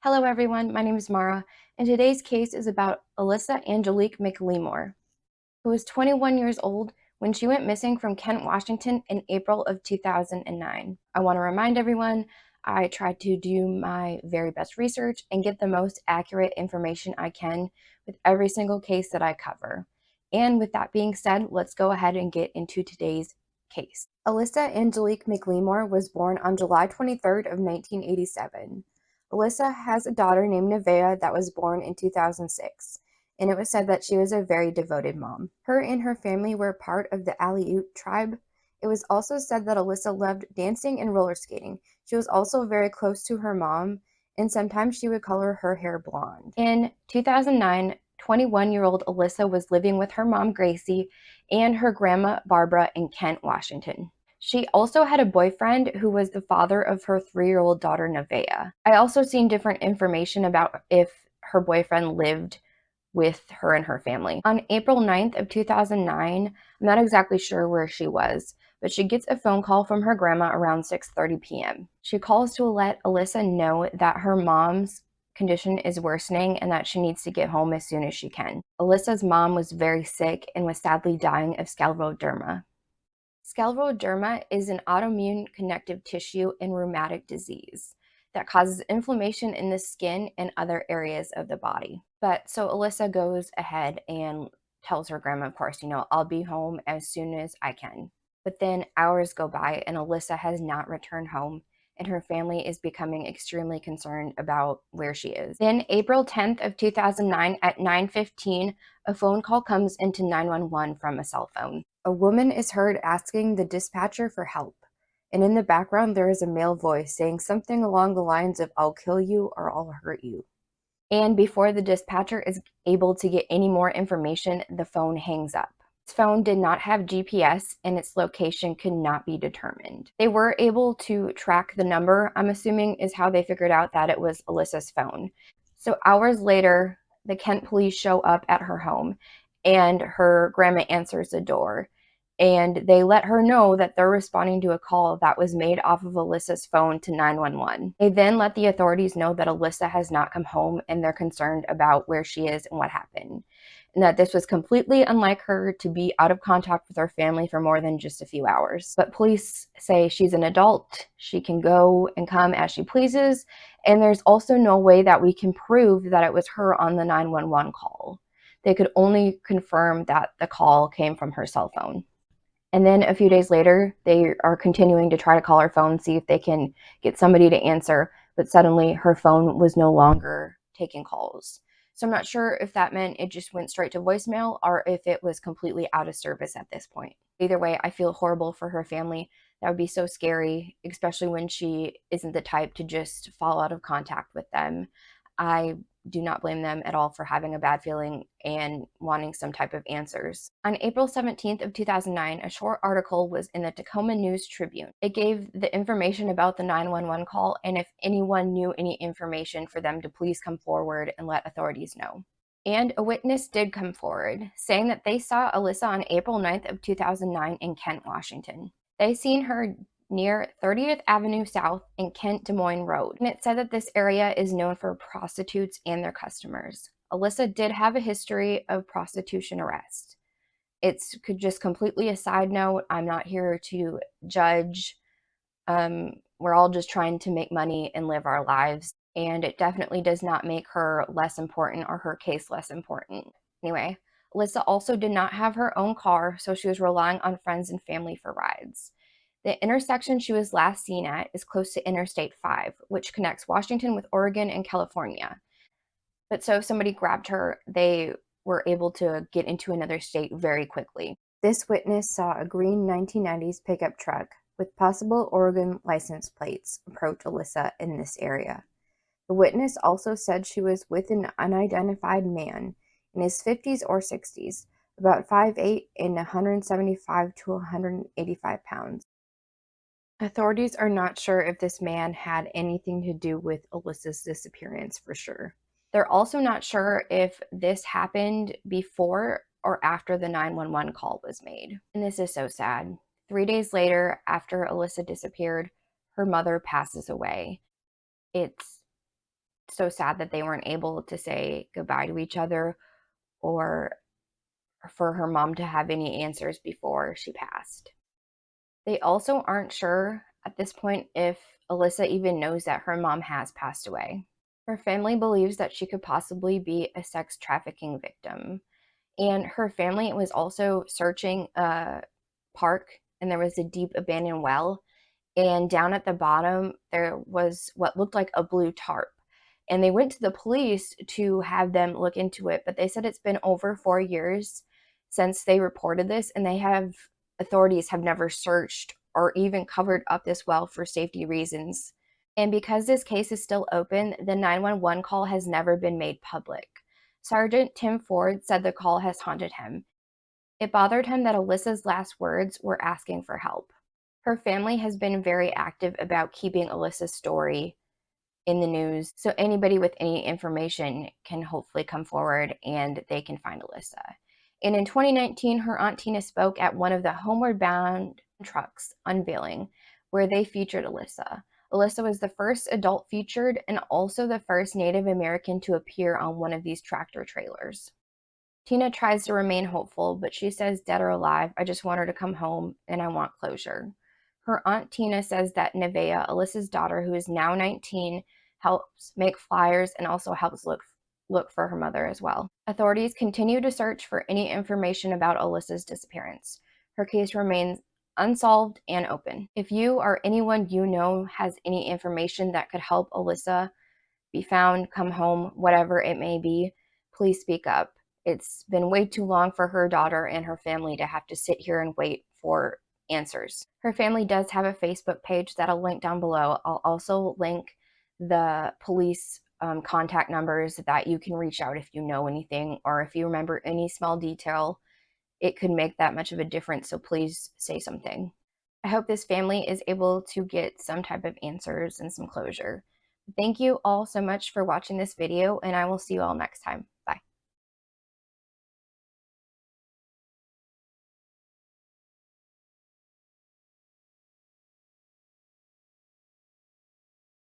Hello everyone, my name is Marah, and today's case is about Alyssa McLemore, who was 21 years old when she went missing from Kent, Washington in April of 2009. I want to remind everyone I tried to do my very best research and get the most accurate information I can with every single case that I cover. And with that being said, let's go ahead and get into today's case. Alyssa McLemore was born on July 23rd of 1987. Alyssa has a daughter named Nevaeh that was born in 2006, and it was said that she was a very devoted mom. Her and her family were part of the Aleut tribe. It was also said that Alyssa loved dancing and roller skating. She was also very close to her mom, and sometimes she would color her hair blonde. In 2009, 21-year-old Alyssa was living with her mom, Gracie, and her grandma, Barbara, in Kent, Washington. She also had a boyfriend who was the father of her 3-year-old daughter, Nevaeh. I also seen different information about if her boyfriend lived with her and her family. On April 9th of 2009, I'm not exactly sure where she was, but she gets a phone call from her grandma around 6:30 p.m. She calls to let Alyssa know that her mom's condition is worsening and that she needs to get home as soon as she can. Alyssa's mom was very sick and was sadly dying of scleroderma. Scleroderma is an autoimmune connective tissue and rheumatic disease that causes inflammation in the skin and other areas of the body. But so Alyssa goes ahead and tells her grandma, of course, I'll be home as soon as I can. But then hours go by and Alyssa has not returned home, and her family is becoming extremely concerned about where she is. Then April 10th of 2009 at 9:15, a phone call comes into 911 from a cell phone. A woman is heard asking the dispatcher for help, and in the background there is a male voice saying something along the lines of, "I'll kill you or I'll hurt you." And before the dispatcher is able to get any more information, the phone hangs up. This phone did not have GPS and its location could not be determined. They were able to track the number, I'm assuming is how they figured out that it was Alyssa's phone. So hours later, the Kent police show up at her home and her grandma answers the door. And they let her know that they're responding to a call that was made off of Alyssa's phone to 911. They then let the authorities know that Alyssa has not come home and they're concerned about where she is and what happened, and that this was completely unlike her to be out of contact with her family for more than just a few hours. But police say she's an adult, she can go and come as she pleases, and there's also no way that we can prove that it was her on the 911 call. They could only confirm that the call came from her cell phone. And then a few days later, they are continuing to try to call her phone, see if they can get somebody to answer, but suddenly her phone was no longer taking calls. So I'm not sure if that meant it just went straight to voicemail or if it was completely out of service at this point. Either way, I feel horrible for her family. That would be so scary, especially when she isn't the type to just fall out of contact with them. I do not blame them at all for having a bad feeling and wanting some type of answers. On April 17th of 2009, a short article was in the Tacoma News Tribune. It gave the information about the 911 call and if anyone knew any information for them to please come forward and let authorities know. And a witness did come forward, saying that they saw Alyssa on April 9th of 2009 in Kent, Washington. They seen her near 30th Avenue South and Kent Des Moines Road, and it said that this area is known for prostitutes and their customers. Alyssa did have a history of prostitution arrest. It's just completely a side note. I'm not here to judge. We're all just trying to make money and live our lives, and it definitely does not make her less important or her case less important. Anyway, Alyssa also did not have her own car, so she was relying on friends and family for rides. The intersection she was last seen at is close to Interstate 5, which connects Washington with Oregon and California. But so if somebody grabbed her, they were able to get into another state very quickly. This witness saw a green 1990s pickup truck with possible Oregon license plates approach Alyssa in this area. The witness also said she was with an unidentified man in his 50s or 60s, about 5'8" and 175 to 185 pounds. Authorities are not sure if this man had anything to do with Alyssa's disappearance for sure. They're also not sure if this happened before or after the 911 call was made. And this is so sad. 3 days later, after Alyssa disappeared, her mother passes away. It's so sad that they weren't able to say goodbye to each other or for her mom to have any answers before she passed. They also aren't sure at this point if Alyssa even knows that her mom has passed away. Her family believes that she could possibly be a sex trafficking victim. And her family was also searching a park, and there was a deep abandoned well. And down at the bottom, there was what looked like a blue tarp. And they went to the police to have them look into it, but they said it's been over 4 years since they reported this, and authorities have never searched or even covered up this well for safety reasons. And because this case is still open, the 911 call has never been made public. Sergeant Tim Ford said the call has haunted him. It bothered him that Alyssa's last words were asking for help. Her family has been very active about keeping Alyssa's story in the news, so anybody with any information can hopefully come forward and they can find Alyssa. And in 2019, her Aunt Tina spoke at one of the Homeward Bound trucks unveiling, where they featured Alyssa. Alyssa was the first adult featured and also the first Native American to appear on one of these tractor trailers. Tina tries to remain hopeful, but she says, dead or alive, I just want her to come home and I want closure. Her Aunt Tina says that Nevaeh, Alyssa's daughter, who is now 19, helps make flyers and also helps look for her mother as well. Authorities continue to search for any information about Alyssa's disappearance. Her case remains unsolved and open. If you or anyone you know has any information that could help Alyssa be found, come home, whatever it may be, please speak up. It's been way too long for her daughter and her family to have to sit here and wait for answers. Her family does have a Facebook page that I'll link down below. I'll also link the police contact numbers that you can reach out if you know anything or if you remember any small detail. It could make that much of a difference, so please say something. I hope this family is able to get some type of answers and some closure. Thank you all so much for watching this video, and I will see you all next time.